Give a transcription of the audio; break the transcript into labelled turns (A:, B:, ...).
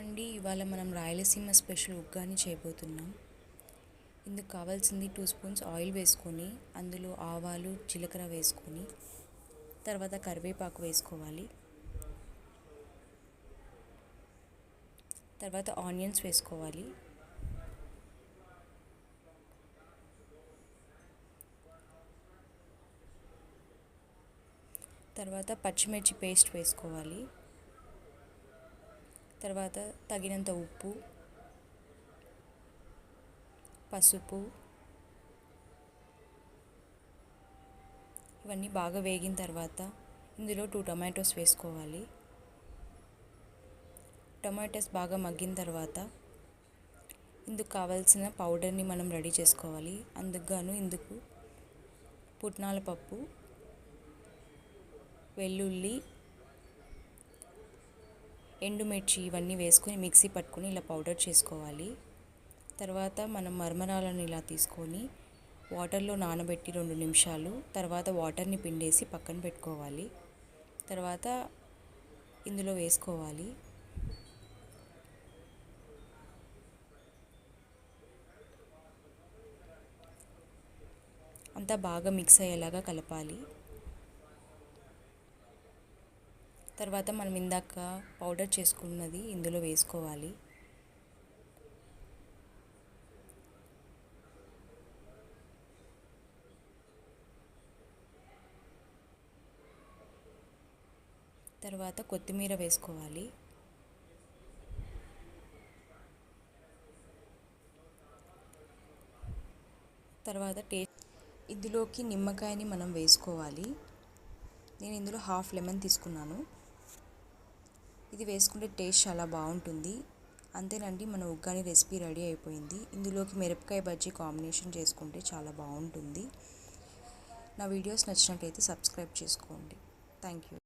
A: అండి, ఇవాళ మనం రాయలసీమ స్పెషల్ ఉగ్గాని చేయబోతున్నాం. ఇందుకు కావాల్సింది 2 స్పూన్స్ ఆయిల్ వేసుకొని అందులో ఆవాలు జీలకర్ర వేసుకొని తర్వాత కరివేపాకు వేసుకోవాలి. తర్వాత ఆనియన్స్ వేసుకోవాలి. తర్వాత పచ్చిమిర్చి పేస్ట్ వేసుకోవాలి. తర్వాత తగినంత ఉప్పు, పసుపు ఇవన్నీ బాగా వేగిన తర్వాత ఇందులో 2 టొమాటోస్ వేసుకోవాలి. టొమాటోస్ బాగా మగ్గిన తర్వాత ఇందుకు కావాల్సిన పౌడర్ని మనం రెడీ చేసుకోవాలి. ఇందుకు పుట్నాల పప్పు, వెల్లుల్లి, ఎండుమిర్చి ఇవన్నీ వేసుకొని మిక్సీ పట్టుకొని ఇలా పౌడర్ చేసుకోవాలి. తర్వాత మనం మరమరాలను ఇలా తీసుకొని వాటర్లో నానబెట్టి 2 నిమిషాలు తర్వాత వాటర్ని పిండేసి పక్కన పెట్టుకోవాలి. తర్వాత ఇందులో వేసుకోవాలి. అంతా బాగా మిక్స్ అయ్యేలాగా కలపాలి. తర్వాత మనం ఇందాక పౌడర్ చేసుకున్నది ఇందులో వేసుకోవాలి. తర్వాత కొత్తిమీర వేసుకోవాలి. తర్వాత ఇందులోకి నిమ్మకాయని మనం వేసుకోవాలి. నేను ఇందులో హాఫ్ లెమన్ తీసుకున్నాను. ఇది వేసుకుంటే టేస్ట్ చాలా బాగుంటుంది. అంతేనండి, మన ఉగ్గాని రెసిపీ రెడీ అయిపోయింది. ఇందులోకి మిరపకాయ బజ్జీ కాంబినేషన్ చేసుకుంటే చాలా బాగుంటుంది. నా వీడియోస్ నచ్చినట్లయితే సబ్స్క్రైబ్ చేసుకోండి. Thank you.